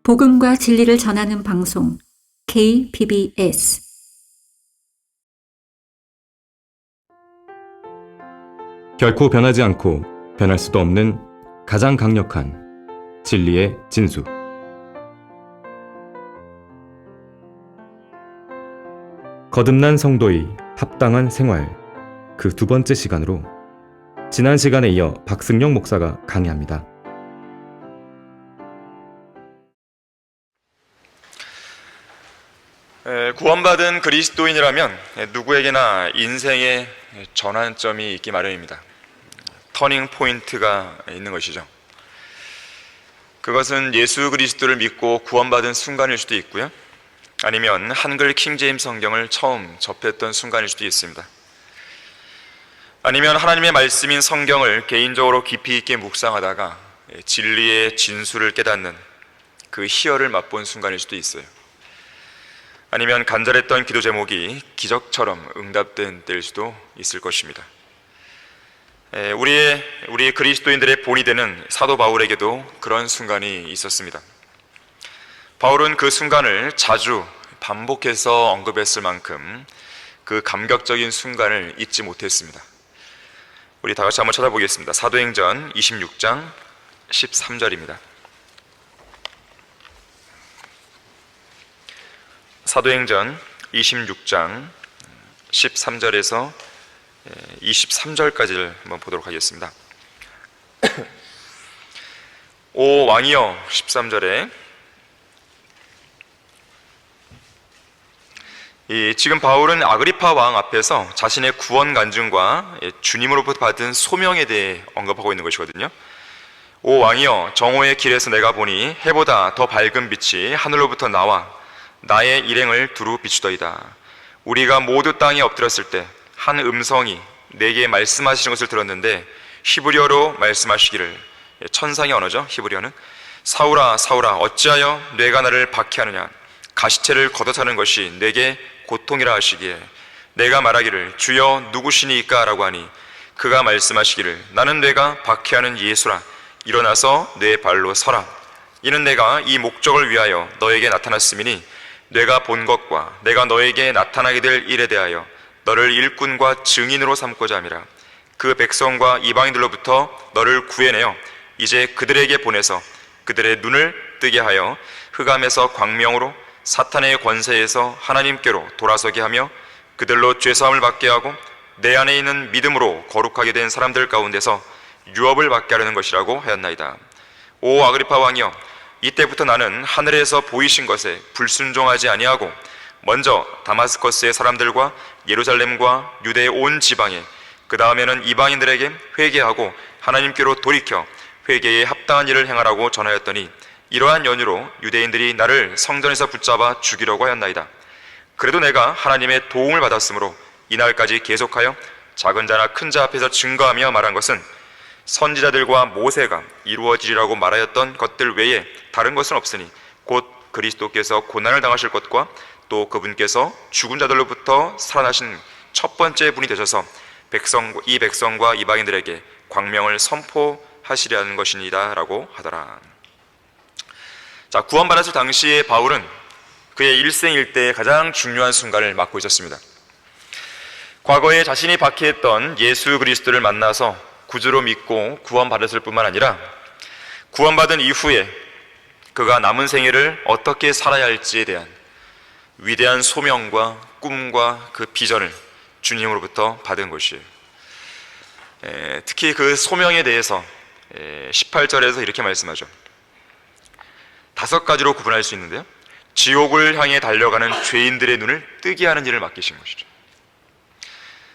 복음과 진리를 전하는 방송 KBS. 결코 변하지 않고 변할 수도 없는 가장 강력한 진리의 진수. 거듭난 성도의 합당한 생활, 그 두 번째 시간으로 지난 시간에 이어 박승영 목사가 강의합니다. 구원받은 그리스도인이라면 누구에게나 인생의 전환점이 있기 마련입니다. 터닝 포인트가 있는 것이죠. 그것은 예수 그리스도를 믿고 구원받은 순간일 수도 있고요, 아니면 한글 킹제임스 성경을 처음 접했던 순간일 수도 있습니다. 아니면 하나님의 말씀인 성경을 개인적으로 깊이 있게 묵상하다가 진리의 진수를 깨닫는 그 희열을 맛본 순간일 수도 있어요. 아니면 간절했던 기도 제목이 기적처럼 응답된 때일 수도 있을 것입니다. 우리 그리스도인들의 본이 되는 사도 바울에게도 그런 순간이 있었습니다. 바울은 그 순간을 자주 반복해서 언급했을 만큼 그 감격적인 순간을 잊지 못했습니다. 우리 다 같이 한번 찾아보겠습니다. 사도행전 26장 13절입니다. 사도행전 26장 13절에서 23절까지를 한번 보도록 하겠습니다. 오 왕이여, 13절에 지금 바울은 아그리파 왕 앞에서 자신의 구원 간증과 주님으로부터 받은 소명에 대해 언급하고 있는 것이거든요. 오 왕이여, 정오의 길에서 내가 보니 해보다 더 밝은 빛이 하늘로부터 나와 나의 일행을 두루 비추더이다. 우리가 모두 땅에 엎드렸을 때 한 음성이 내게 말씀하시는 것을 들었는데 히브리어로 말씀하시기를, 천상의 언어죠, 히브리어는. 사울아 사울아, 어찌하여 뇌가 나를 박해하느냐. 가시체를 걷어차는 것이 내게 고통이라 하시기에 내가 말하기를 주여 누구시니까 라고 하니 그가 말씀하시기를 나는 뇌가 박해하는 예수라. 일어나서 내 발로 서라. 이는 내가 이 목적을 위하여 너에게 나타났음이니 내가 본 것과 내가 너에게 나타나게 될 일에 대하여 너를 일꾼과 증인으로 삼고자 함이라. 그 백성과 이방인들로부터 너를 구해내어 이제 그들에게 보내서 그들의 눈을 뜨게 하여 흑암에서 광명으로 사탄의 권세에서 하나님께로 돌아서게 하며 그들로 죄사함을 받게 하고 내 안에 있는 믿음으로 거룩하게 된 사람들 가운데서 유업을 받게 하려는 것이라고 하였나이다. 오 아그리파 왕이여, 이때부터 나는 하늘에서 보이신 것에 불순종하지 아니하고 먼저 다마스커스의 사람들과 예루살렘과 유대의 온 지방에, 그 다음에는 이방인들에게 회개하고 하나님께로 돌이켜 회개에 합당한 일을 행하라고 전하였더니 이러한 연유로 유대인들이 나를 성전에서 붙잡아 죽이려고 하였나이다. 그래도 내가 하나님의 도움을 받았으므로 이날까지 계속하여 작은 자나 큰 자 앞에서 증거하며 말한 것은 선지자들과 모세가 이루어지리라고 말하였던 것들 외에 다른 것은 없으니 곧 그리스도께서 고난을 당하실 것과 또 그분께서 죽은 자들로부터 살아나신 첫 번째 분이 되셔서 이 백성과 이방인들에게 광명을 선포하시려는 것이니이다 라고 하더라. 자, 구원받았을 당시에 바울은 그의 일생일대의 가장 중요한 순간을 맞고 있었습니다. 과거에 자신이 박해했던 예수 그리스도를 만나서 구주로 믿고 구원받았을 뿐만 아니라 구원받은 이후에 그가 남은 생애를 어떻게 살아야 할지에 대한 위대한 소명과 꿈과 그 비전을 주님으로부터 받은 것이에요. 특히 그 소명에 대해서 18절에서 이렇게 말씀하죠. 5가지로 구분할 수 있는데요, 지옥을 향해 달려가는 죄인들의 눈을 뜨게 하는 일을 맡기신 것이죠.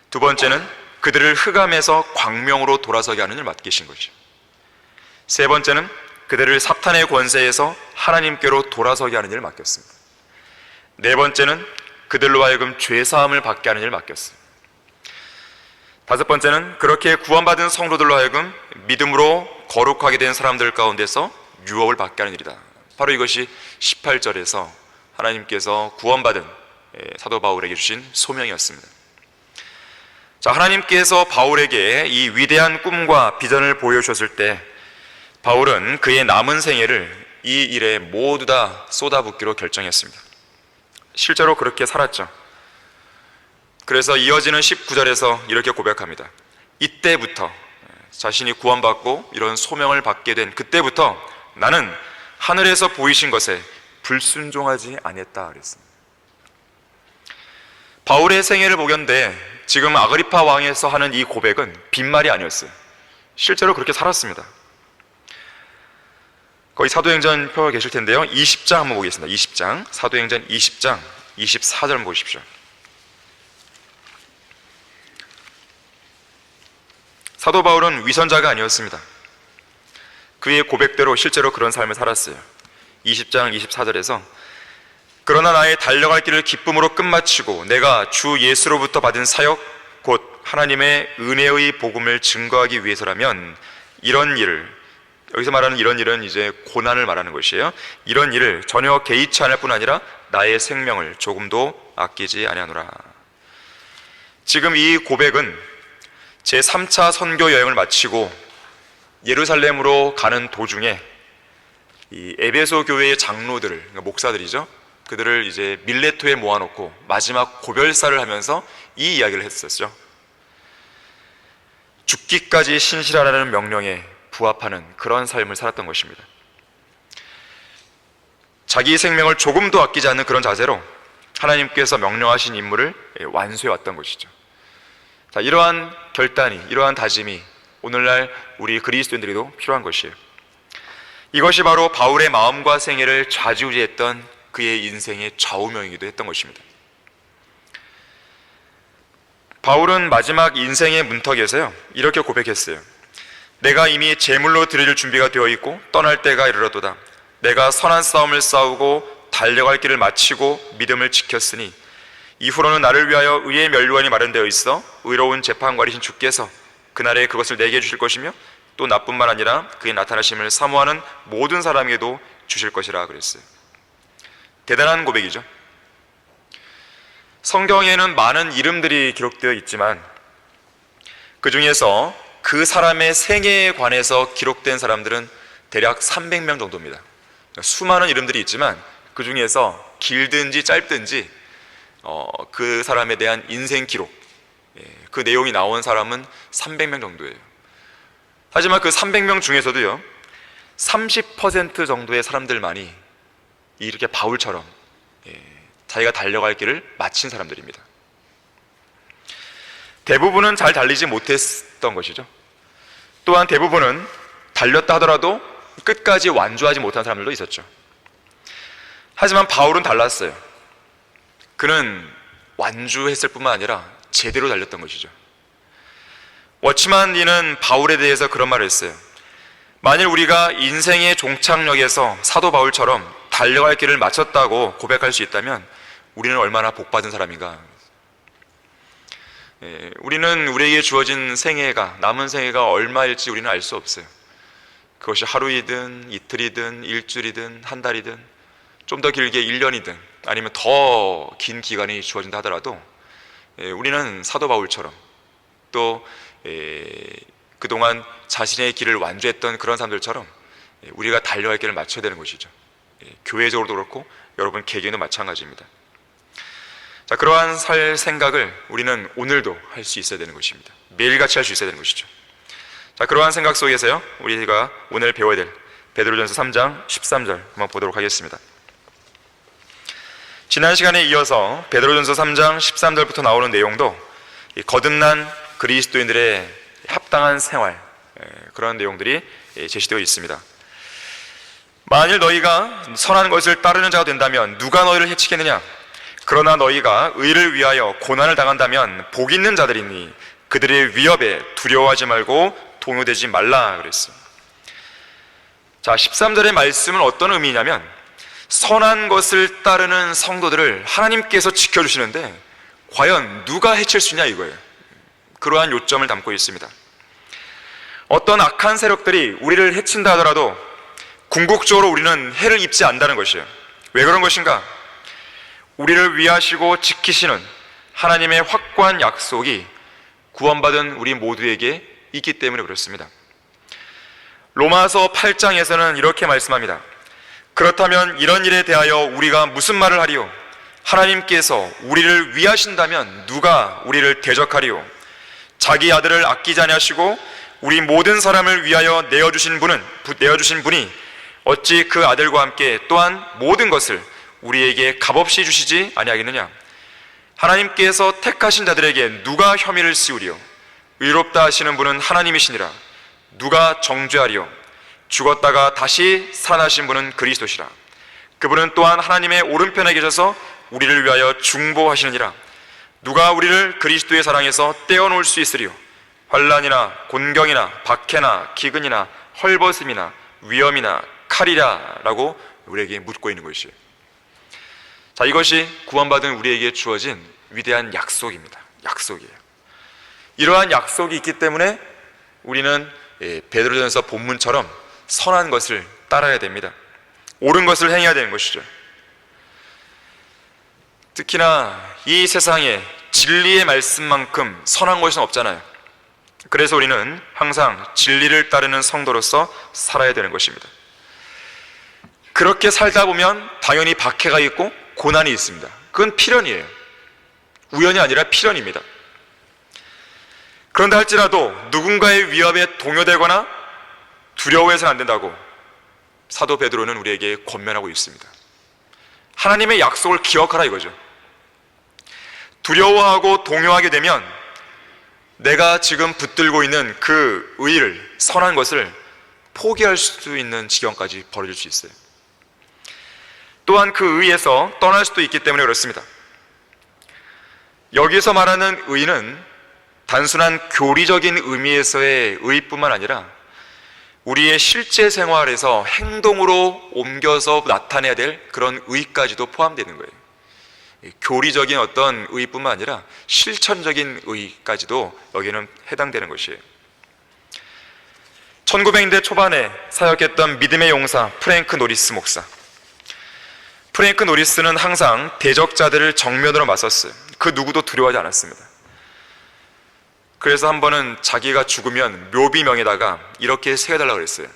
두 번째는 그들을 흑암에서 광명으로 돌아서게 하는 일을 맡기신 것이죠. 세 번째는 그들을 사탄의 권세에서 하나님께로 돌아서게 하는 일을 맡겼습니다. 네 번째는 그들로 하여금 죄사함을 받게 하는 일을 맡겼습니다. 5번째는 그렇게 구원받은 성도들로 하여금 믿음으로 거룩하게 된 사람들 가운데서 유업을 받게 하는 일이다. 바로 이것이 18절에서 하나님께서 구원받은 사도 바울에게 주신 소명이었습니다. 자, 하나님께서 바울에게 이 위대한 꿈과 비전을 보여주셨을 때 바울은 그의 남은 생애를 이 일에 모두 다 쏟아붓기로 결정했습니다. 실제로 그렇게 살았죠. 그래서 이어지는 19절에서 이렇게 고백합니다. 이때부터 자신이 구원받고 이런 소명을 받게 된 그때부터 나는 하늘에서 보이신 것에 불순종하지 아니했다 그랬습니다. 바울의 생애를 보건대 지금 아그리파 왕에서 하는 이 고백은 빈말이 아니었어요. 실제로 그렇게 살았습니다. 거기 사도행전 펴 계실 텐데요. 20장 한번 보겠습니다. 20장, 사도행전 20장 24절 한번 보십시오. 사도 바울은 위선자가 아니었습니다. 그의 고백대로 실제로 그런 삶을 살았어요. 20장 24절에서 그러나 나의 달려갈 길을 기쁨으로 끝마치고 내가 주 예수로부터 받은 사역 곧 하나님의 은혜의 복음을 증거하기 위해서라면 이런 일을, 여기서 말하는 이런 일은 이제 고난을 말하는 것이에요. 이런 일을 전혀 개의치 않을 뿐 아니라 나의 생명을 조금도 아끼지 아니하노라. 지금 이 고백은 제3차 선교 여행을 마치고 예루살렘으로 가는 도중에 이 에베소 교회의 장로들을, 그러니까 목사들이죠, 그들을 이제 밀레토에 모아놓고 마지막 고별사를 하면서 이 이야기를 했었죠. 죽기까지 신실하라는 명령에 부합하는 그런 삶을 살았던 것입니다. 자기 생명을 조금도 아끼지 않는 그런 자세로 하나님께서 명령하신 임무를 완수해 왔던 것이죠. 자, 이러한 결단이, 이러한 다짐이 오늘날 우리 그리스도인들에도 필요한 것이에요. 이것이 바로 바울의 마음과 생애를 좌지우지했던 그의 인생의 좌우명이기도 했던 것입니다. 바울은 마지막 인생의 문턱에서요 이렇게 고백했어요. 내가 이미 제물로 드릴 준비가 되어 있고 떠날 때가 이르렀도다. 내가 선한 싸움을 싸우고 달려갈 길을 마치고 믿음을 지켰으니 이후로는 나를 위하여 의의 면류관이 마련되어 있어 의로운 재판관이신 주께서 그날에 그것을 내게 주실 것이며 또 나뿐만 아니라 그의 나타나심을 사모하는 모든 사람에게도 주실 것이라 그랬어요. 대단한 고백이죠. 성경에는 많은 이름들이 기록되어 있지만 그 중에서 그 사람의 생애에 관해서 기록된 사람들은 대략 300명 정도입니다. 수많은 이름들이 있지만 그 중에서 길든지 짧든지 그 사람에 대한 인생 기록, 그 내용이 나온 사람은 300명 정도예요. 하지만 그 300명 중에서도요 30% 정도의 사람들만이 이렇게 바울처럼 자기가 달려갈 길을 마친 사람들입니다. 대부분은 잘 달리지 못했던 것이죠. 또한 대부분은 달렸다 하더라도 끝까지 완주하지 못한 사람들도 있었죠. 하지만 바울은 달랐어요. 그는 완주했을 뿐만 아니라 제대로 달렸던 것이죠. 워치만 리는 바울에 대해서 그런 말을 했어요. 만일 우리가 인생의 종착역에서 사도 바울처럼 달려갈 길을 마쳤다고 고백할 수 있다면 우리는 얼마나 복받은 사람인가. 우리는 우리에게 주어진 생애가, 남은 생애가 얼마일지 우리는 알 수 없어요. 그것이 하루이든 이틀이든 일주일이든 한 달이든 좀 더 길게 1년이든 아니면 더 긴 기간이 주어진다 하더라도 우리는 사도 바울처럼 또 그동안 자신의 길을 완주했던 그런 사람들처럼 우리가 달려갈 길을 맞춰야 되는 것이죠. 교회적으로도 그렇고 여러분 개개인도 마찬가지입니다. 자, 그러한 살 생각을 우리는 오늘도 할 수 있어야 되는 것입니다. 매일같이 할 수 있어야 되는 것이죠. 자, 그러한 생각 속에서요 우리가 오늘 배워야 될 베드로전서 3장 13절 한번 보도록 하겠습니다. 지난 시간에 이어서 베드로전서 3장 13절부터 나오는 내용도 거듭난 그리스도인들의 합당한 생활, 그런 내용들이 제시되어 있습니다. 만일 너희가 선한 것을 따르는 자가 된다면 누가 너희를 해치겠느냐? 그러나 너희가 의를 위하여 고난을 당한다면 복 있는 자들이니 그들의 위협에 두려워하지 말고 동요되지 말라 그랬습니다. 자, 13절의 말씀은 어떤 의미냐면 선한 것을 따르는 성도들을 하나님께서 지켜주시는데 과연 누가 해칠 수 있냐 이거예요. 그러한 요점을 담고 있습니다. 어떤 악한 세력들이 우리를 해친다 하더라도 궁극적으로 우리는 해를 입지 않는다는 것이에요. 왜 그런 것인가? 우리를 위하시고 지키시는 하나님의 확고한 약속이 구원받은 우리 모두에게 있기 때문에 그렇습니다. 로마서 8장에서는 이렇게 말씀합니다. 그렇다면 이런 일에 대하여 우리가 무슨 말을 하리요? 하나님께서 우리를 위하신다면 누가 우리를 대적하리요? 자기 아들을 아끼지 아니하시고 우리 모든 사람을 위하여 내어주신 분이 어찌 그 아들과 함께 또한 모든 것을 우리에게 값없이 주시지 아니하겠느냐? 하나님께서 택하신 자들에게 누가 혐의를 씌우리요? 의롭다 하시는 분은 하나님이시니라. 누가 정죄하리요? 죽었다가 다시 살아나신 분은 그리스도시라. 그분은 또한 하나님의 오른편에 계셔서 우리를 위하여 중보하시느니라. 누가 우리를 그리스도의 사랑에서 떼어놓을 수 있으리요? 환난이나 곤경이나 박해나 기근이나 헐벗음이나 위험이나 칼이라 라고 우리에게 묻고 있는 것이에요. 자, 이것이 구원받은 우리에게 주어진 위대한 약속입니다. 약속이에요. 이러한 약속이 있기 때문에 우리는 베드로전서 본문처럼 선한 것을 따라야 됩니다. 옳은 것을 행해야 되는 것이죠. 특히나 이 세상에 진리의 말씀만큼 선한 것은 없잖아요. 그래서 우리는 항상 진리를 따르는 성도로서 살아야 되는 것입니다. 그렇게 살다 보면 당연히 박해가 있고 고난이 있습니다. 그건 필연이에요. 우연이 아니라 필연입니다. 그런데 할지라도 누군가의 위협에 동요되거나 두려워해서는 안 된다고 사도 베드로는 우리에게 권면하고 있습니다. 하나님의 약속을 기억하라 이거죠. 두려워하고 동요하게 되면 내가 지금 붙들고 있는 그 의를, 선한 것을 포기할 수 있는 지경까지 벌어질 수 있어요. 또한 그 의에서 떠날 수도 있기 때문에 그렇습니다. 여기서 말하는 의는 단순한 교리적인 의미에서의 의뿐만 아니라 우리의 실제 생활에서 행동으로 옮겨서 나타내야 될 그런 의까지도 포함되는 거예요. 교리적인 어떤 의뿐만 아니라 실천적인 의까지도 여기는 해당되는 것이에요. 1900년대 초반에 사역했던 믿음의 용사 프랭크 노리스 목사. 프랭크 노리스는 항상 대적자들을 정면으로 맞섰어요. 그 누구도 두려워하지 않았습니다. 그래서 한 번은 자기가 죽으면 묘비명에다가 이렇게 새겨달라고 그랬어요.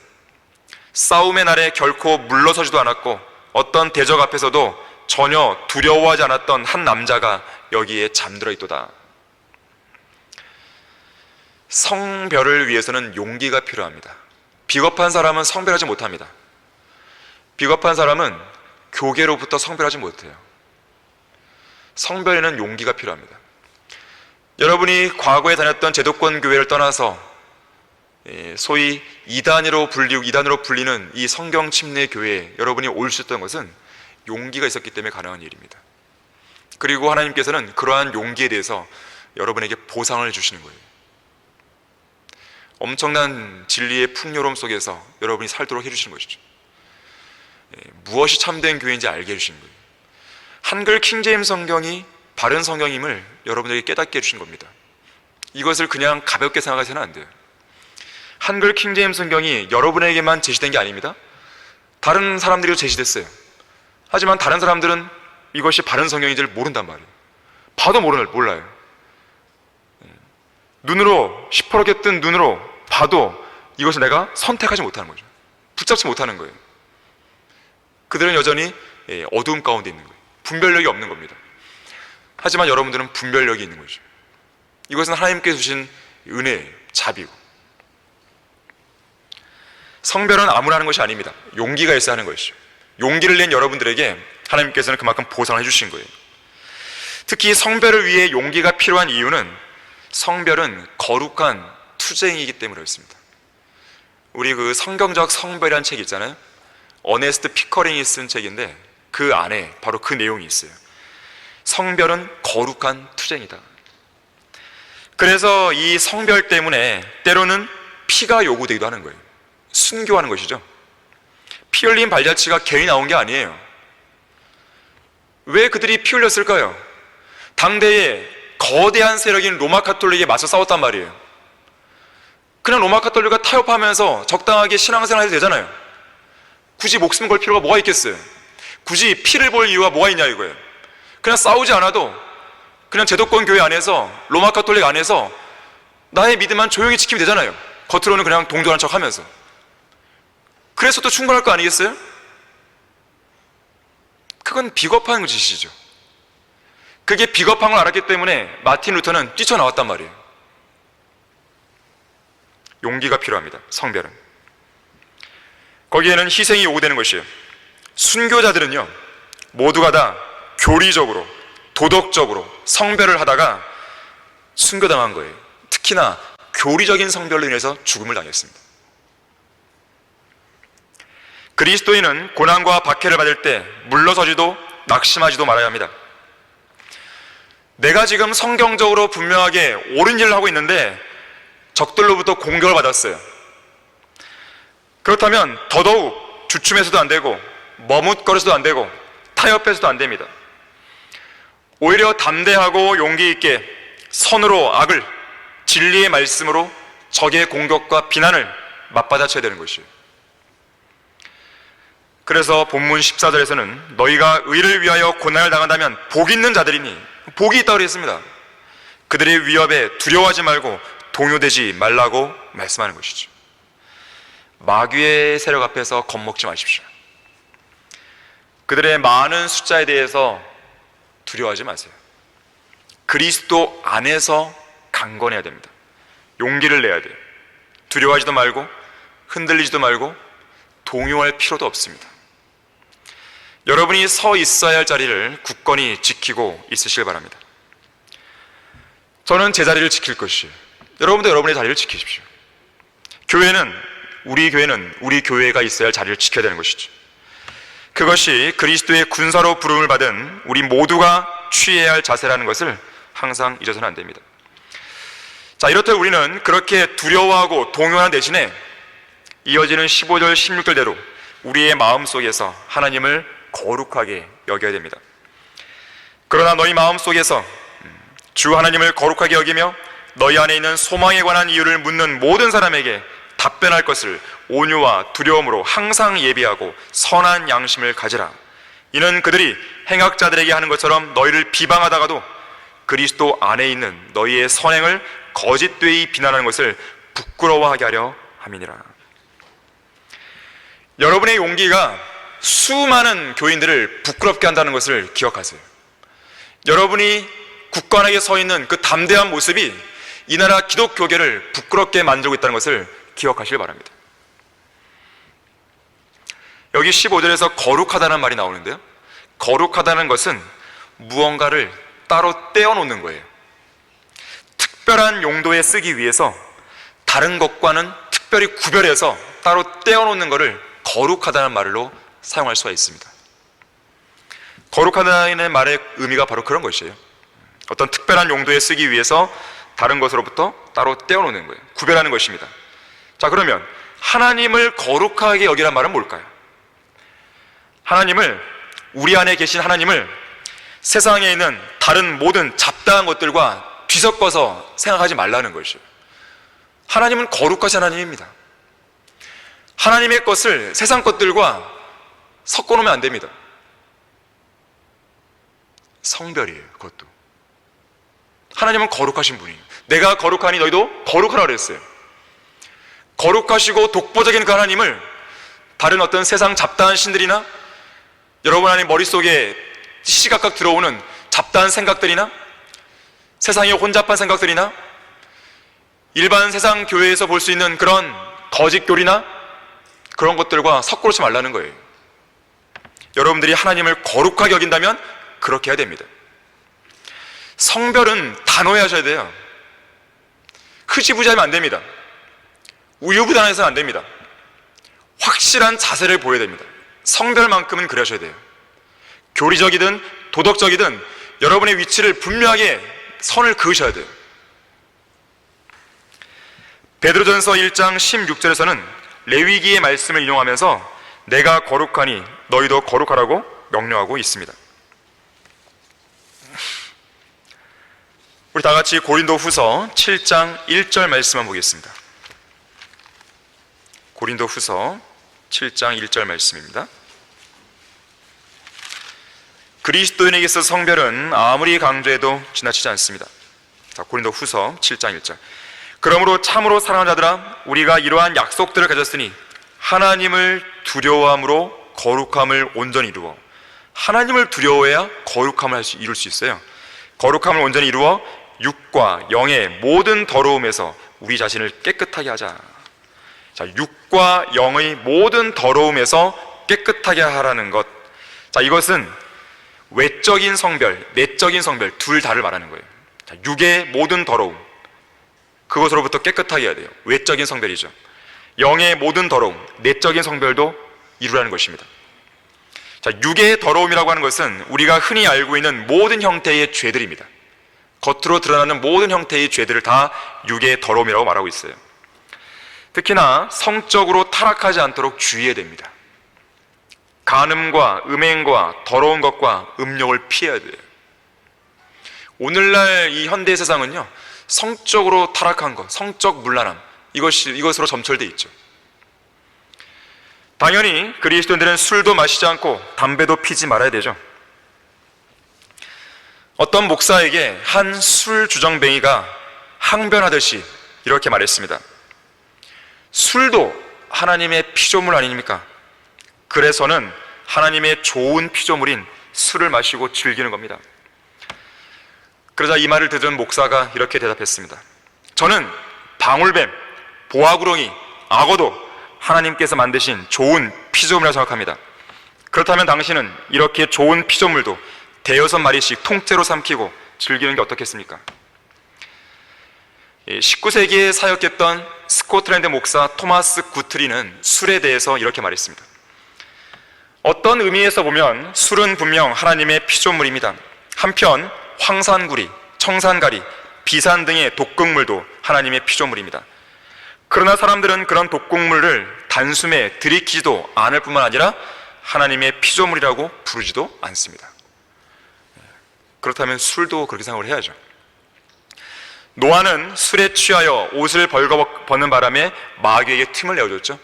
싸움의 날에 결코 물러서지도 않았고 어떤 대적 앞에서도 전혀 두려워하지 않았던 한 남자가 여기에 잠들어 있도다. 성별을 위해서는 용기가 필요합니다. 비겁한 사람은 성별하지 못합니다. 비겁한 사람은 교계로부터 성별하지 못해요. 성별에는 용기가 필요합니다. 여러분이 과거에 다녔던 제도권 교회를 떠나서 소위 이단으로 불리는 이 성경 침례 교회에 여러분이 올 수 있던 것은 용기가 있었기 때문에 가능한 일입니다. 그리고 하나님께서는 그러한 용기에 대해서 여러분에게 보상을 주시는 거예요. 엄청난 진리의 풍요로움 속에서 여러분이 살도록 해주시는 것이죠. 무엇이 참된 교회인지 알게 해주시는 거예요. 한글 킹제임스 성경이 바른 성경임을 여러분에게 깨닫게 해주신 겁니다. 이것을 그냥 가볍게 생각하시면 안 돼요. 한글 킹제임스 성경이 여러분에게만 제시된 게 아닙니다. 다른 사람들이도 제시됐어요. 하지만 다른 사람들은 이것이 바른 성경인지를 모른단 말이에요. 봐도 몰라요. 눈으로 시퍼렇게 뜬 눈으로 봐도 이것을 내가 선택하지 못하는 거죠. 붙잡지 못하는 거예요. 그들은 여전히 어두움 가운데 있는 거예요. 분별력이 없는 겁니다. 하지만 여러분들은 분별력이 있는 거죠. 이것은 하나님께서 주신 은혜예요. 자비고. 성별은 아무나 하는 것이 아닙니다. 용기가 있어야 하는 것이죠. 용기를 낸 여러분들에게 하나님께서는 그만큼 보상을 해주신 거예요. 특히 성별을 위해 용기가 필요한 이유는 성별은 거룩한 투쟁이기 때문에 그렇습니다. 우리 그 성경적 성별이라는 책 있잖아요. 어네스트 피커링이 쓴 책인데 그 안에 바로 그 내용이 있어요. 성별은 거룩한 투쟁이다. 그래서 이 성별 때문에 때로는 피가 요구되기도 하는 거예요. 순교하는 것이죠. 피 흘린 발자취가 괜히 나온 게 아니에요. 왜 그들이 피 흘렸을까요? 당대에 거대한 세력인 로마 가톨릭에 맞서 싸웠단 말이에요. 그냥 로마 가톨릭과 타협하면서 적당하게 신앙생활 해도 되잖아요. 굳이 목숨 걸 필요가 뭐가 있겠어요? 굳이 피를 볼 이유가 뭐가 있냐 이거예요. 그냥 싸우지 않아도 그냥 제도권 교회 안에서 로마 가톨릭 안에서 나의 믿음만 조용히 지키면 되잖아요. 겉으로는 그냥 동조하는 척 하면서. 그래서 또 충분할 거 아니겠어요? 그건 비겁한 짓이죠. 그게 비겁한 걸 알았기 때문에 마틴 루터는 뛰쳐나왔단 말이에요. 용기가 필요합니다. 성별은. 거기에는 희생이 요구되는 것이에요. 순교자들은요, 모두가 다 교리적으로, 도덕적으로 성별을 하다가 순교당한 거예요. 특히나 교리적인 성별로 인해서 죽음을 당했습니다. 그리스도인은 고난과 박해를 받을 때 물러서지도 낙심하지도 말아야 합니다. 내가 지금 성경적으로 분명하게 옳은 일을 하고 있는데 적들로부터 공격을 받았어요. 그렇다면 더더욱 주춤해서도 안 되고 머뭇거려서도 안 되고 타협해서도 안 됩니다. 오히려 담대하고 용기 있게 선으로 악을 진리의 말씀으로 적의 공격과 비난을 맞받아쳐야 되는 것이에요. 그래서 본문 14절에서는 너희가 의를 위하여 고난을 당한다면 복 있는 자들이니, 복이 있다고 그랬습니다. 그들의 위협에 두려워하지 말고 동요되지 말라고 말씀하는 것이죠. 마귀의 세력 앞에서 겁먹지 마십시오. 그들의 많은 숫자에 대해서 두려워하지 마세요. 그리스도 안에서 강건해야 됩니다. 용기를 내야 돼요. 두려워하지도 말고 흔들리지도 말고 동요할 필요도 없습니다. 여러분이 서 있어야 할 자리를 굳건히 지키고 있으시길 바랍니다. 저는 제 자리를 지킬 것이에요. 여러분도 여러분의 자리를 지키십시오. 우리 교회는 우리 교회가 있어야 할 자리를 지켜야 되는 것이죠. 그것이 그리스도의 군사로 부름을 받은 우리 모두가 취해야 할 자세라는 것을 항상 잊어서는 안 됩니다. 자, 이렇듯 우리는 그렇게 두려워하고 동요하는 대신에 이어지는 15절, 16절대로 우리의 마음속에서 하나님을 거룩하게 여겨야 됩니다. 그러나 너희 마음속에서 주 하나님을 거룩하게 여기며 너희 안에 있는 소망에 관한 이유를 묻는 모든 사람에게 답변할 것을 온유와 두려움으로 항상 예비하고 선한 양심을 가지라. 이는 그들이 행악자들에게 하는 것처럼 너희를 비방하다가도 그리스도 안에 있는 너희의 선행을 거짓되이 비난하는 것을 부끄러워하게 하려 함이니라. 여러분의 용기가 수많은 교인들을 부끄럽게 한다는 것을 기억하세요. 여러분이 굳건하게 서 있는 그 담대한 모습이 이 나라 기독교계를 부끄럽게 만들고 있다는 것을 기억하시길 바랍니다. 여기 15절에서 거룩하다는 말이 나오는데요, 거룩하다는 것은 무언가를 따로 떼어놓는 거예요. 특별한 용도에 쓰기 위해서 다른 것과는 특별히 구별해서 따로 떼어놓는 것을 거룩하다는 말로 사용할 수가 있습니다. 거룩하다는 말의 의미가 바로 그런 것이에요. 어떤 특별한 용도에 쓰기 위해서 다른 것으로부터 따로 떼어놓는 거예요. 구별하는 것입니다. 자, 그러면 하나님을 거룩하게 여기란 말은 뭘까요? 우리 안에 계신 하나님을 세상에 있는 다른 모든 잡다한 것들과 뒤섞어서 생각하지 말라는 것이에요. 하나님은 거룩하신 하나님입니다. 하나님의 것을 세상 것들과 섞어놓으면 안 됩니다. 성별이에요, 그것도. 하나님은 거룩하신 분이에요. 내가 거룩하니 너희도 거룩하라 그랬어요. 거룩하시고 독보적인 그 하나님을 다른 어떤 세상 잡다한 신들이나 여러분 안에 머릿속에 시시각각 들어오는 잡다한 생각들이나 세상의 혼잡한 생각들이나 일반 세상 교회에서 볼 수 있는 그런 거짓 교리나 그런 것들과 섞어놓지 말라는 거예요. 여러분들이 하나님을 거룩하게 여긴다면 그렇게 해야 됩니다. 성별은 단호해하셔야 돼요. 흐지부지하면 안 됩니다. 우유부단해서는 안 됩니다. 확실한 자세를 보여야 됩니다. 성별만큼은 그러셔야 돼요. 교리적이든 도덕적이든 여러분의 위치를 분명하게 선을 그으셔야 돼요. 베드로전서 1장 16절에서는 레위기의 말씀을 인용하면서 내가 거룩하니 너희도 거룩하라고 명령하고 있습니다. 우리 다 같이 고린도후서 7장 1절 말씀만 보겠습니다. 고린도후서 7장 1절 말씀입니다. 그리스도인에게 있어서 성별은 아무리 강조해도 지나치지 않습니다. 자, 고린도후서 7장 1절. 그러므로 참으로 사랑하는 자들아, 우리가 이러한 약속들을 가졌으니 하나님을 두려워함으로 거룩함을 온전히 이루어 하나님을 두려워해야 거룩함을 이룰 수 있어요. 거룩함을 온전히 이루어 육과 영의 모든 더러움에서 우리 자신을 깨끗하게 하자. 자, 육과 영의 모든 더러움에서 깨끗하게 하라는 것. 자, 이것은 외적인 성별, 내적인 성별 둘 다를 말하는 거예요. 자, 육의 모든 더러움, 그것으로부터 깨끗하게 해야 돼요. 외적인 성별이죠. 영의 모든 더러움, 내적인 성별도 이루라는 것입니다. 자, 육의 더러움이라고 하는 것은 우리가 흔히 알고 있는 모든 형태의 죄들입니다. 겉으로 드러나는 모든 형태의 죄들을 다 육의 더러움이라고 말하고 있어요. 특히나 성적으로 타락하지 않도록 주의해야 됩니다. 간음과 음행과 더러운 것과 음욕을 피해야 돼요. 오늘날 이 현대 세상은요, 성적으로 타락한 것, 성적 문란함, 이것으로 점철되어 있죠. 당연히 그리스도인들은 술도 마시지 않고 담배도 피지 말아야 되죠. 어떤 목사에게 한 술 주정뱅이가 항변하듯이 이렇게 말했습니다. 술도 하나님의 피조물 아닙니까? 그래서는 하나님의 좋은 피조물인 술을 마시고 즐기는 겁니다. 그러자 이 말을 들은 목사가 이렇게 대답했습니다. 저는 방울뱀, 보아구렁이, 악어도 하나님께서 만드신 좋은 피조물이라고 생각합니다. 그렇다면 당신은 이렇게 좋은 피조물도 대여섯 마리씩 통째로 삼키고 즐기는 게 어떻겠습니까? 19세기에 사역했던 스코틀랜드 목사 토마스 구트리는 술에 대해서 이렇게 말했습니다. 어떤 의미에서 보면 술은 분명 하나님의 피조물입니다. 한편 황산구리, 청산가리, 비산 등의 독극물도 하나님의 피조물입니다. 그러나 사람들은 그런 독극물을 단숨에 들이키지도 않을 뿐만 아니라 하나님의 피조물이라고 부르지도 않습니다. 그렇다면 술도 그렇게 생각을 해야죠. 노아는 술에 취하여 옷을 벌거벗는 바람에 마귀에게 틈을 내어줬죠.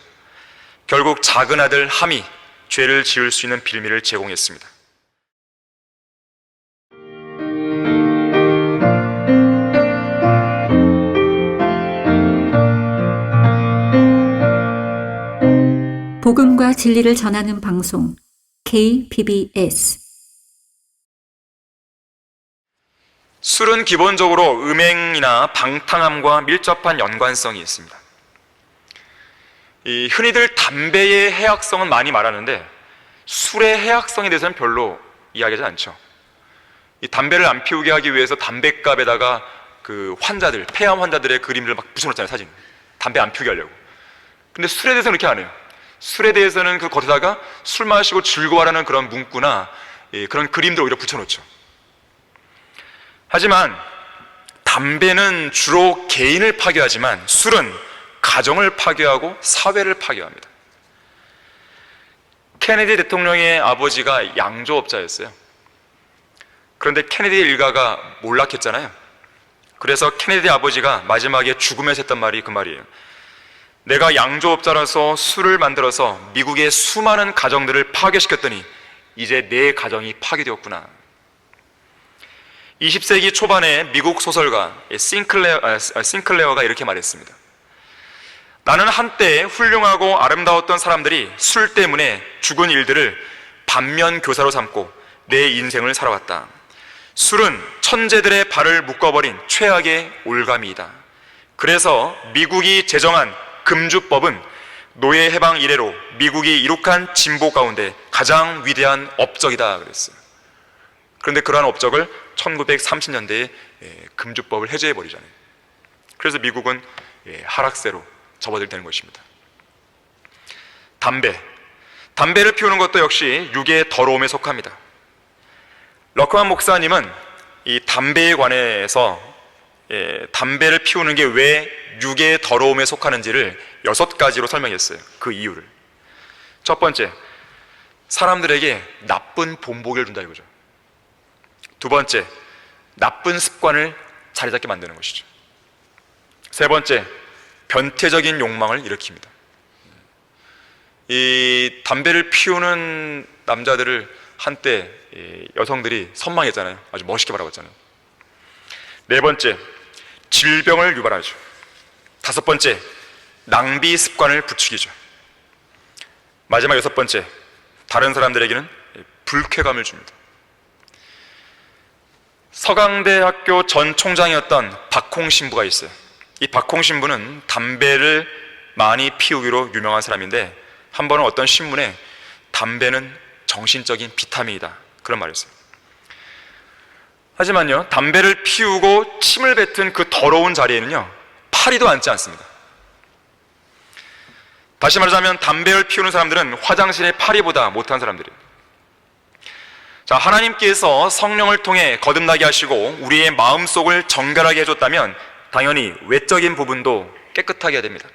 결국 작은 아들 함이 죄를 지을 수 있는 빌미를 제공했습니다. 복음과 진리를 전하는 방송 KBS. 술은 기본적으로 음행이나 방탕함과 밀접한 연관성이 있습니다. 흔히들 담배의 해악성은 많이 말하는데 술의 해악성에 대해서는 별로 이야기하지 않죠. 이 담배를 안 피우게 하기 위해서 담뱃갑에다가 그 환자들, 폐암 환자들의 그림을 막 붙여놓잖아요, 사진. 담배 안 피우게 하려고. 근데 술에 대해서는 그렇게 안 해요. 술에 대해서는 그 겉에다가 술 마시고 즐거워하라는 그런 문구나 그런 그림들을 오히려 붙여놓죠. 하지만 담배는 주로 개인을 파괴하지만 술은 가정을 파괴하고 사회를 파괴합니다. 케네디 대통령의 아버지가 양조업자였어요. 그런데 케네디 일가가 몰락했잖아요. 그래서 케네디 아버지가 마지막에 죽으면서 했던 말이 그 말이에요. 내가 양조업자라서 술을 만들어서 미국의 수많은 가정들을 파괴시켰더니 이제 내 가정이 파괴되었구나. 20세기 초반에 미국 소설가 싱클레어가 이렇게 말했습니다. 나는 한때 훌륭하고 아름다웠던 사람들이 술 때문에 죽은 일들을 반면교사로 삼고 내 인생을 살아왔다. 술은 천재들의 발을 묶어버린 최악의 올가미이다. 그래서 미국이 제정한 금주법은 노예 해방 이래로 미국이 이룩한 진보 가운데 가장 위대한 업적이다 그랬어요. 그런데 그러한 업적을 1930년대에 금주법을 해제해버리잖아요. 그래서 미국은 하락세로 접어들게 것입니다. 담배를 피우는 것도 역시 육의 더러움에 속합니다. 러크만 목사님은 이 담배에 관해서 담배를 피우는 게 왜 육의 더러움에 속하는지를 6가지로 설명했어요. 그 이유를. 첫 번째, 사람들에게 나쁜 본보기를 준다 이거죠. 두 번째, 나쁜 습관을 자리 잡게 만드는 것이죠. 세 번째, 변태적인 욕망을 일으킵니다. 이 담배를 피우는 남자들을 한때 여성들이 선망했잖아요. 아주 멋있게 바라봤잖아요. 네 번째, 질병을 유발하죠. 다섯 번째, 낭비 습관을 부추기죠. 마지막 6번째, 다른 사람들에게는 불쾌감을 줍니다. 서강대학교 전 총장이었던 박홍 신부가 있어요. 이 박홍 신부는 담배를 많이 피우기로 유명한 사람인데, 한 번은 어떤 신문에 담배는 정신적인 비타민이다, 그런 말을 했어요. 하지만요, 담배를 피우고 침을 뱉은 그 더러운 자리에는요, 파리도 앉지 않습니다. 다시 말하자면 담배를 피우는 사람들은 화장실의 파리보다 못한 사람들이에요. 자, 하나님께서 성령을 통해 거듭나게 하시고 우리의 마음속을 정결하게 해줬다면 당연히 외적인 부분도 깨끗하게 해야 됩니다.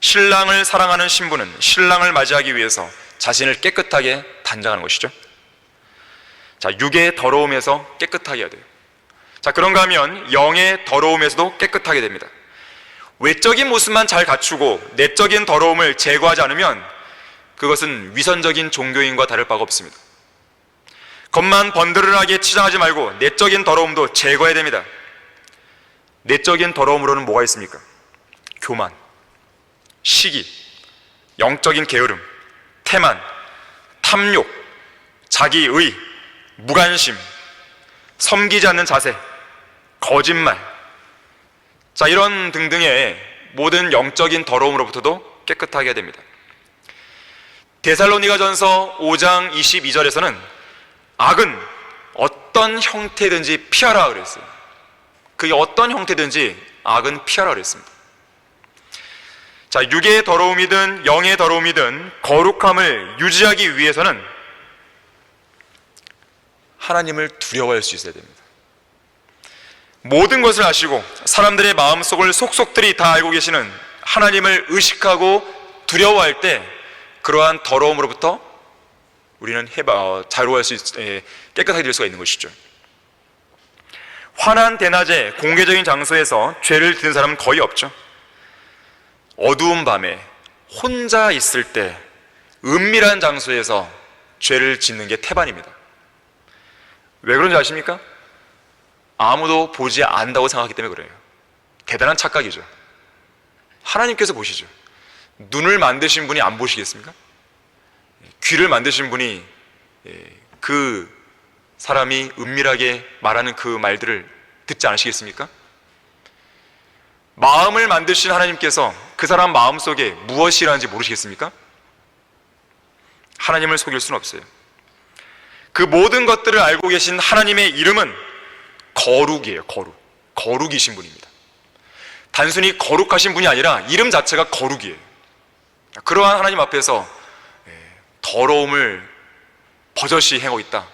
신랑을 사랑하는 신부는 신랑을 맞이하기 위해서 자신을 깨끗하게 단장하는 것이죠. 자, 육의 더러움에서 깨끗하게 해야 돼요. 자, 그런가 하면 영의 더러움에서도 깨끗하게 됩니다. 외적인 모습만 잘 갖추고 내적인 더러움을 제거하지 않으면 그것은 위선적인 종교인과 다를 바가 없습니다. 겉만 번드르하게 치장하지 말고 내적인 더러움도 제거해야 됩니다. 내적인 더러움으로는 뭐가 있습니까? 교만, 시기, 영적인 게으름, 태만, 탐욕, 자기의, 무관심, 섬기지 않는 자세, 거짓말, 자, 이런 등등의 모든 영적인 더러움으로부터도 깨끗하게 해야 됩니다. 데살로니가전서 5장 22절에서는 악은 어떤 형태든지 피하라 그랬어요. 그게 어떤 형태든지 악은 피하라 그랬습니다. 자, 육의 더러움이든 영의 더러움이든 거룩함을 유지하기 위해서는 하나님을 두려워할 수 있어야 됩니다. 모든 것을 아시고 사람들의 마음속을 속속들이 다 알고 계시는 하나님을 의식하고 두려워할 때 그러한 더러움으로부터 우리는 자유할 수 깨끗하게 될 수가 있는 것이죠. 환한 대낮에 공개적인 장소에서 죄를 짓는 사람은 거의 없죠. 어두운 밤에 혼자 있을 때 은밀한 장소에서 죄를 짓는 게 태반입니다. 왜 그런지 아십니까? 아무도 보지 않는다고 생각하기 때문에 그래요. 대단한 착각이죠. 하나님께서 보시죠. 눈을 만드신 분이 안 보시겠습니까? 귀를 만드신 분이 그 사람이 은밀하게 말하는 그 말들을 듣지 않으시겠습니까? 마음을 만드신 하나님께서 그 사람 마음속에 무엇이 일하는지 모르시겠습니까? 하나님을 속일 수는 없어요. 그 모든 것들을 알고 계신 하나님의 이름은 거룩이에요. 거룩이신 분입니다. 단순히 거룩하신 분이 아니라 이름 자체가 거룩이에요. 그러한 하나님 앞에서 더러움을 버젓이 행하고 있다,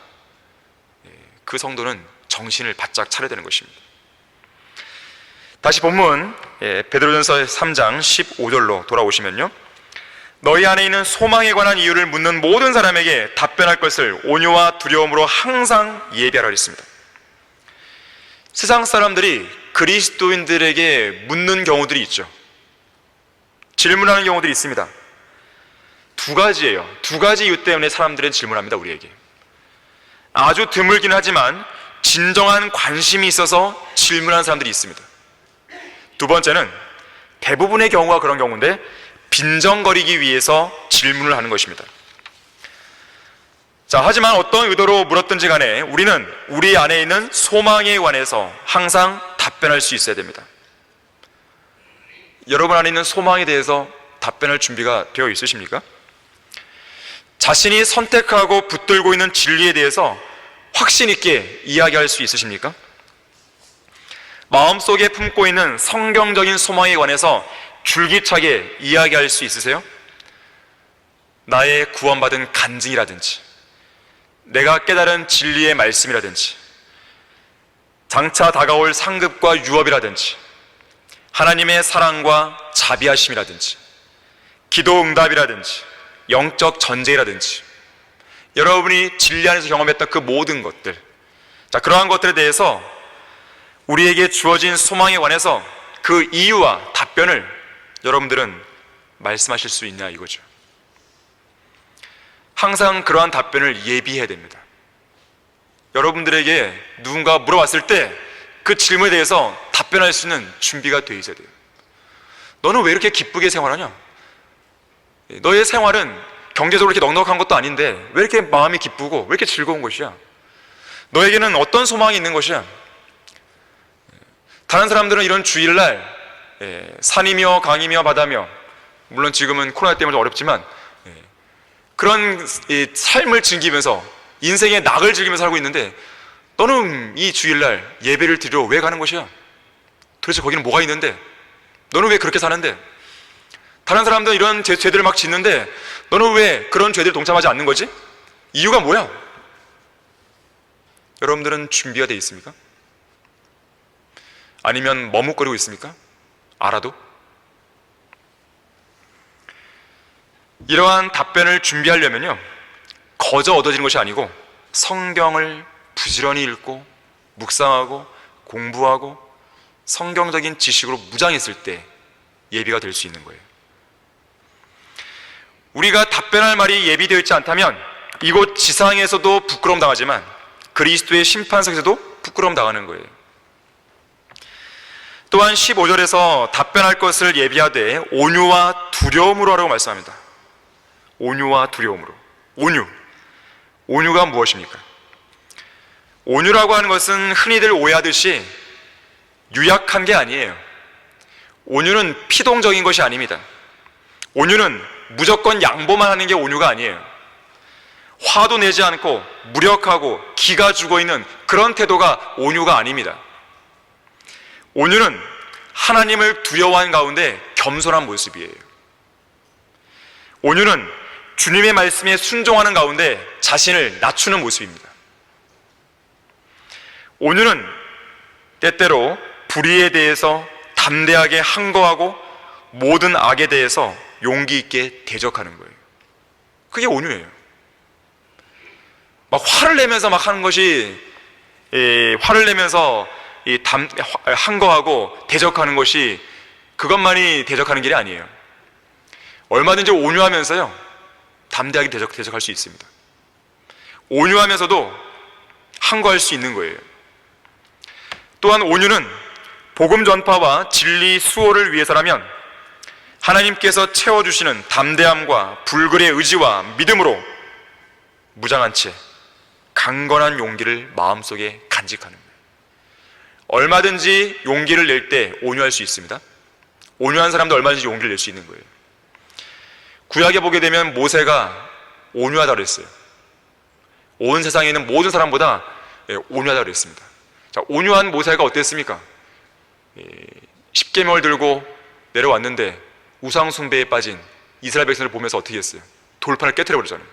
그 성도는 정신을 바짝 차려야 되는 것입니다. 다시 본문 베드로전서 3장 15절로 돌아오시면요, 너희 안에 있는 소망에 관한 이유를 묻는 모든 사람에게 답변할 것을 온유와 두려움으로 항상 예비하라 했습니다. 세상 사람들이 그리스도인들에게 묻는 경우들이 있죠. 질문하는 경우들이 있습니다. 두 가지예요. 두 가지 이유 때문에 사람들은 질문합니다. 우리에게 아주 드물긴 하지만 진정한 관심이 있어서 질문하는 사람들이 있습니다. 두 번째는 대부분의 경우가 그런 경우인데 빈정거리기 위해서 질문을 하는 것입니다. 자, 하지만 어떤 의도로 물었든지 간에 우리는 우리 안에 있는 소망에 관해서 항상 답변할 수 있어야 됩니다. 여러분 안에 있는 소망에 대해서 답변할 준비가 되어 있으십니까? 자신이 선택하고 붙들고 있는 진리에 대해서 확신 있게 이야기할 수 있으십니까? 마음속에 품고 있는 성경적인 소망에 관해서 줄기차게 이야기할 수 있으세요? 나의 구원받은 간증이라든지 내가 깨달은 진리의 말씀이라든지 장차 다가올 상급과 유업이라든지 하나님의 사랑과 자비하심이라든지 기도 응답이라든지 영적 전제라든지 여러분이 진리 안에서 경험했던 그 모든 것들, 자, 그러한 것들에 대해서 우리에게 주어진 소망에 관해서 그 이유와 답변을 여러분들은 말씀하실 수 있냐 이거죠. 항상 그러한 답변을 예비해야 됩니다. 여러분들에게 누군가 물어봤을 때 그 질문에 대해서 답변할 수 있는 준비가 되어 있어야 돼요. 너는 왜 이렇게 기쁘게 생활하냐? 너의 생활은 경제적으로 이렇게 넉넉한 것도 아닌데 왜 이렇게 마음이 기쁘고 왜 이렇게 즐거운 것이야? 너에게는 어떤 소망이 있는 것이야? 다른 사람들은 이런 주일날 산이며 강이며 바다며, 물론 지금은 코로나 때문에 좀 어렵지만 그런 삶을 즐기면서 인생의 낙을 즐기면서 살고 있는데 너는 이 주일날 예배를 드리러 왜 가는 것이야? 도대체 거기는 뭐가 있는데? 너는 왜 그렇게 사는데? 다른 사람들은 이런 죄들을 막 짓는데 너는 왜 그런 죄들을 동참하지 않는 거지? 이유가 뭐야? 여러분들은 준비가 되어 있습니까? 아니면 머뭇거리고 있습니까? 알아도? 이러한 답변을 준비하려면요, 거저 얻어지는 것이 아니고 성경을 부지런히 읽고 묵상하고 공부하고 성경적인 지식으로 무장했을 때 예비가 될 수 있는 거예요. 우리가 답변할 말이 예비되어 있지 않다면 이곳 지상에서도 부끄러움 당하지만 그리스도의 심판석에서도 부끄러움 당하는 거예요. 또한 15절에서 답변할 것을 예비하되 온유와 두려움으로 하라고 말씀합니다. 온유와 두려움으로. 온유가 무엇입니까? 온유라고 하는 것은 흔히들 오해하듯이 유약한 게 아니에요. 온유는 피동적인 것이 아닙니다. 온유는 무조건 양보만 하는 게 온유가 아니에요. 화도 내지 않고 무력하고 기가 죽어있는 그런 태도가 온유가 아닙니다. 온유는 하나님을 두려워한 가운데 겸손한 모습이에요. 온유는 주님의 말씀에 순종하는 가운데 자신을 낮추는 모습입니다. 온유는 때때로 불의에 대해서 담대하게 항거하고 모든 악에 대해서 용기 있게 대적하는 거예요. 그게 온유예요. 막 화를 내면서 막 하는 것이, 화를 내면서 항거하고 대적하는 것이 그것만이 대적하는 길이 아니에요. 얼마든지 온유하면서요 담대하게 대적할 수 있습니다. 온유하면서도 항거할 수 있는 거예요. 또한 온유는 복음 전파와 진리 수호를 위해서라면 하나님께서 채워주시는 담대함과 불굴의 의지와 믿음으로 무장한 채 강건한 용기를 마음속에 간직하는 거예요. 얼마든지 용기를 낼 때 온유할 수 있습니다. 온유한 사람도 얼마든지 용기를 낼 수 있는 거예요. 구약에 보게 되면 모세가 온유하다고 그랬어요. 온 세상에 있는 모든 사람보다 온유하다고 그랬습니다. 자, 온유한 모세가 어땠습니까? 10계명을 들고 내려왔는데 우상 숭배에 빠진 이스라엘 백성을 보면서 어떻게 했어요? 돌판을 깨트려 버리잖아요.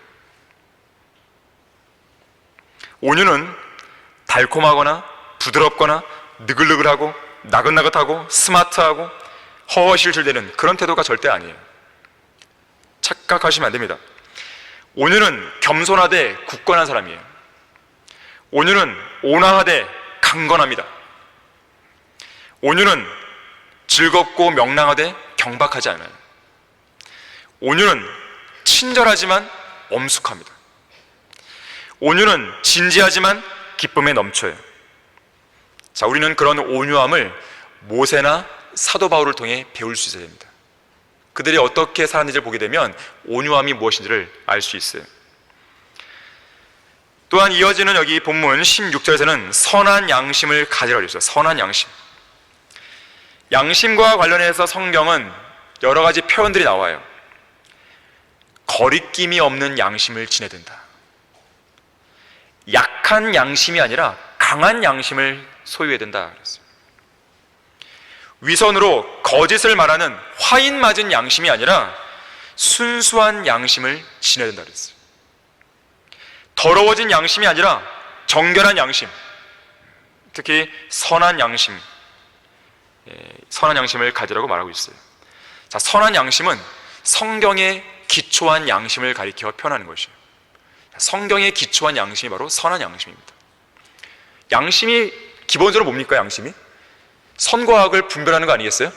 온유는 달콤하거나 부드럽거나 느글느글하고 나긋나긋하고 스마트하고 허허실실대는 그런 태도가 절대 아니에요. 착각하시면 안 됩니다. 온유는 겸손하되 굳건한 사람이에요. 온유는 온화하되 강건합니다. 온유는 즐겁고 명랑하되 경박하지 않아요. 온유는 친절하지만 엄숙합니다. 온유는 진지하지만 기쁨에 넘쳐요. 자, 우리는 그런 온유함을 모세나 사도 바울을 통해 배울 수 있어야 됩니다. 그들이 어떻게 살았는지를 보게 되면 온유함이 무엇인지를 알 수 있어요. 또한 이어지는 여기 본문 16절에서는 선한 양심을 가지라고 했어요. 선한 양심. 양심과 관련해서 성경은 여러 가지 표현들이 나와요. 거리낌이 없는 양심을 지내야 된다. 약한 양심이 아니라 강한 양심을 소유해야 된다 그랬어요. 위선으로 거짓을 말하는 화인 맞은 양심이 아니라 순수한 양심을 지내야 된다 그랬어요. 더러워진 양심이 아니라 정결한 양심, 특히 선한 양심, 선한 양심을 가지라고 말하고 있어요. 자, 선한 양심은 성경에 기초한 양심을 가리켜 표현하는 것이에요. 성경에 기초한 양심이 바로 선한 양심입니다. 양심이 기본적으로 뭡니까? 양심이 선과 악을 분별하는 거 아니겠어요?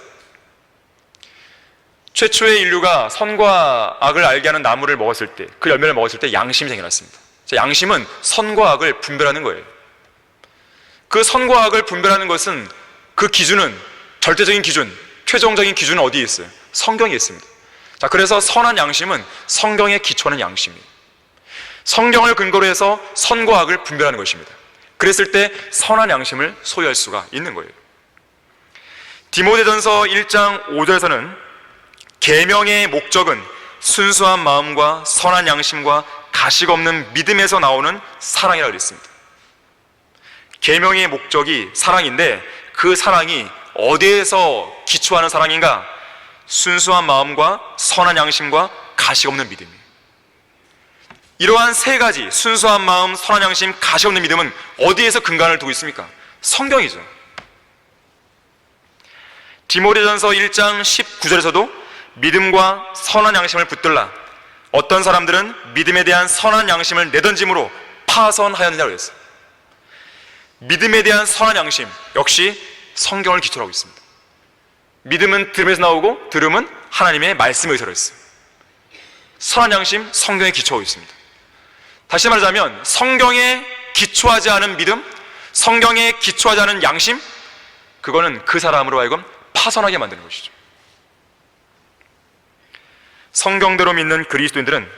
최초의 인류가 선과 악을 알게 하는 나무를 먹었을 때, 그 열매를 먹었을 때 양심이 생겨났습니다. 자, 양심은 선과 악을 분별하는 거예요. 그 선과 악을 분별하는 것은 그 기준은, 절대적인 기준, 최종적인 기준은 어디에 있어요? 성경에 있습니다. 자, 그래서 선한 양심은 성경에 기초하는 양심이에요. 성경을 근거로 해서 선과 악을 분별하는 것입니다. 그랬을 때 선한 양심을 소유할 수가 있는 거예요. 디모데전서 1장 5절에서는 계명의 목적은 순수한 마음과 선한 양심과 가식 없는 믿음에서 나오는 사랑이라고 그랬습니다. 계명의 목적이 사랑인데 그 사랑이 어디에서 기초하는 사랑인가? 순수한 마음과 선한 양심과 가식 없는 믿음이에요. 이러한 세 가지, 순수한 마음, 선한 양심, 가식 없는 믿음은 어디에서 근간을 두고 있습니까? 성경이죠. 디모데전서 1장 19절에서도 믿음과 선한 양심을 붙들라. 어떤 사람들은 믿음에 대한 선한 양심을 내던짐으로 파선하였느냐고 했어요. 믿음에 대한 선한 양심 역시 성경을 기초로 하고 있습니다. 믿음은 들음에서 나오고 들음은 하나님의 말씀에 의지하고 있어요. 선한 양심 성경에 기초하고 있습니다. 다시 말하자면 성경에 기초하지 않은 믿음, 성경에 기초하지 않은 양심, 그거는 그 사람으로 하여금 파선하게 만드는 것이죠. 성경대로 믿는 그리스도인들은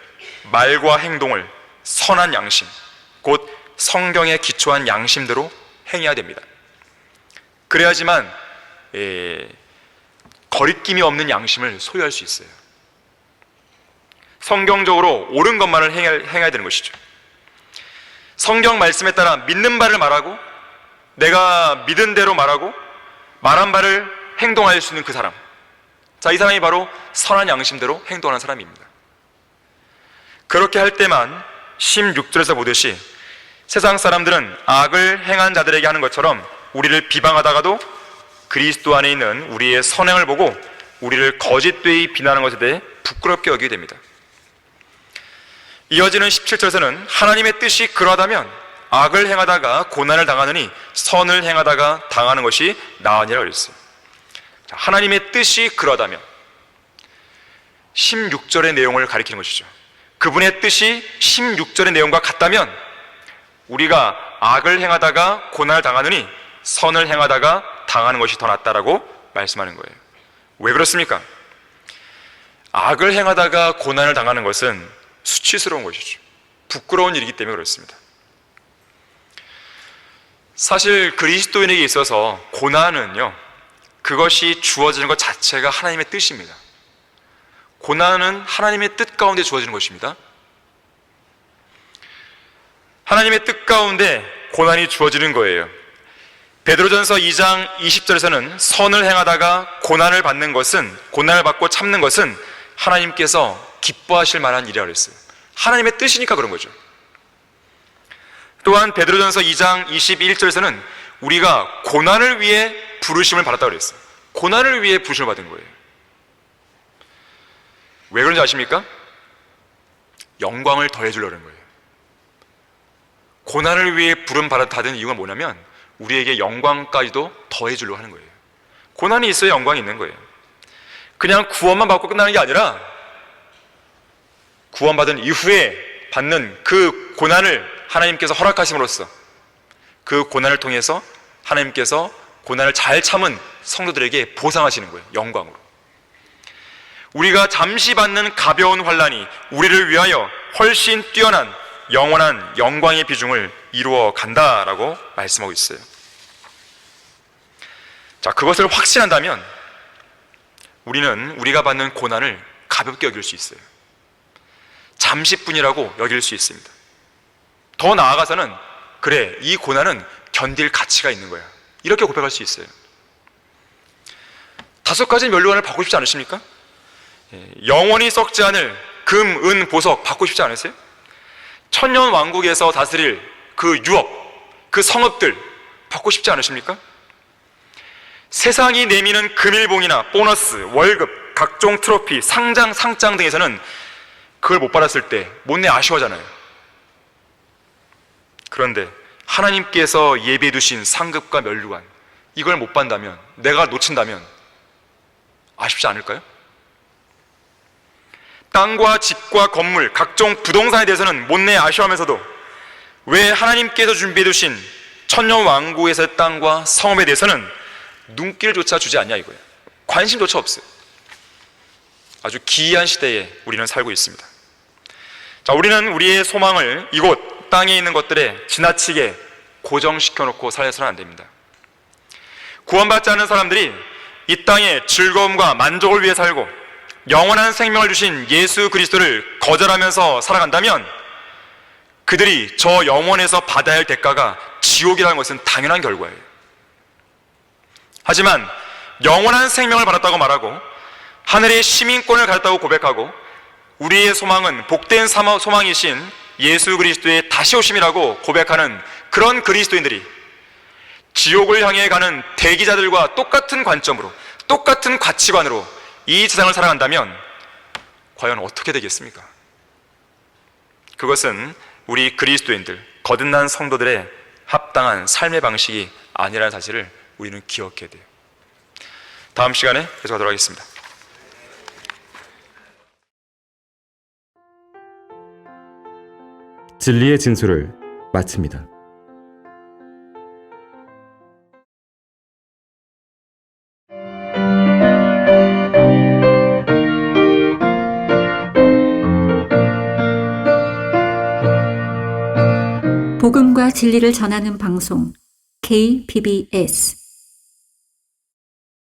말과 행동을 선한 양심, 곧 성경에 기초한 양심대로 행해야 됩니다. 그래야지만 거리낌이 없는 양심을 소유할 수 있어요. 성경적으로 옳은 것만을 행해야 되는 것이죠. 성경 말씀에 따라 믿는 바를 말하고 내가 믿은 대로 말하고 말한 바를 행동할 수 있는 그 사람, 자, 이 사람이 바로 선한 양심대로 행동하는 사람입니다. 그렇게 할 때만 16절에서 보듯이 세상 사람들은 악을 행한 자들에게 하는 것처럼 우리를 비방하다가도 그리스도 안에 있는 우리의 선행을 보고 우리를 거짓되이 비난하는 것에 대해 부끄럽게 여기게 됩니다. 이어지는 17절에서는 하나님의 뜻이 그러하다면 악을 행하다가 고난을 당하느니 선을 행하다가 당하는 것이 나으니라 그랬어요. 자, 하나님의 뜻이 그러하다면 16절의 내용을 가리키는 것이죠. 그분의 뜻이 16절의 내용과 같다면 우리가 악을 행하다가 고난을 당하느니 선을 행하다가 당하는 것이 더 낫다라고 말씀하는 거예요. 왜 그렇습니까? 악을 행하다가 고난을 당하는 것은 수치스러운 것이죠. 부끄러운 일이기 때문에 그렇습니다. 사실 그리스도인에게 있어서 고난은요, 그것이 주어지는 것 자체가 하나님의 뜻입니다. 고난은 하나님의 뜻 가운데 주어지는 것입니다. 하나님의 뜻 가운데 고난이 주어지는 거예요. 베드로전서 2장 20절에서는 선을 행하다가 고난을 받고 참는 것은 하나님께서 기뻐하실 만한 일이라고 했어요. 하나님의 뜻이니까 그런 거죠. 또한 베드로전서 2장 21절에서는 우리가 고난을 위해 부르심을 받았다고 그랬어요. 고난을 위해 부르심을 받은 거예요. 왜 그런지 아십니까? 영광을 더해주려는 거예요. 고난을 위해 부름 받은 이유가 뭐냐면 우리에게 영광까지도 더해주려고 하는 거예요. 고난이 있어야 영광이 있는 거예요. 그냥 구원만 받고 끝나는 게 아니라 구원받은 이후에 받는 그 고난을 하나님께서 허락하심으로써 그 고난을 통해서 하나님께서 고난을 잘 참은 성도들에게 보상하시는 거예요. 영광으로. 우리가 잠시 받는 가벼운 환난이 우리를 위하여 훨씬 뛰어난 영원한 영광의 비중을 이루어 간다라고 말씀하고 있어요. 자, 그것을 확신한다면 우리는 우리가 받는 고난을 가볍게 여길 수 있어요. 잠시뿐이라고 여길 수 있습니다. 더 나아가서는 그래, 이 고난은 견딜 가치가 있는 거야, 이렇게 고백할 수 있어요. 5가지 면류관을 받고 싶지 않으십니까? 영원히 썩지 않을 금, 은, 보석 받고 싶지 않으세요? 천년 왕국에서 다스릴 그 유업, 그 성읍들 받고 싶지 않으십니까? 세상이 내미는 금일봉이나 보너스, 월급, 각종 트로피, 상장, 상장 등에서는 그걸 못 받았을 때 못내 아쉬워하잖아요. 그런데 하나님께서 예비해 두신 상급과 면류관, 이걸 못 받는다면, 내가 놓친다면 아쉽지 않을까요? 땅과 집과 건물, 각종 부동산에 대해서는 못내 아쉬워하면서도 왜 하나님께서 준비해 두신 천년 왕국에서의 땅과 성읍에 대해서는 눈길조차 주지 않냐 이거예요. 관심조차 없어요. 아주 기이한 시대에 우리는 살고 있습니다. 자, 우리는 우리의 소망을 이곳 땅에 있는 것들에 지나치게 고정시켜 놓고 살아서는 안 됩니다. 구원받지 않은 사람들이 이 땅에 즐거움과 만족을 위해 살고 영원한 생명을 주신 예수 그리스도를 거절하면서 살아간다면 그들이 저 영원에서 받아야 할 대가가 지옥이라는 것은 당연한 결과예요. 하지만 영원한 생명을 받았다고 말하고 하늘의 시민권을 가졌다고 고백하고 우리의 소망은 복된 소망이신 예수 그리스도의 다시 오심이라고 고백하는 그런 그리스도인들이 지옥을 향해 가는 대기자들과 똑같은 관점으로, 똑같은 가치관으로 이 세상을 살아간다면 과연 어떻게 되겠습니까? 그것은 우리 그리스도인들, 거듭난 성도들의 합당한 삶의 방식이 아니라는 사실을 우리는 기억해야 돼요. 다음 시간에 계속하도록 하겠습니다. 진리의 진술을 마칩니다. 복음과 진리를 전하는 방송 KBS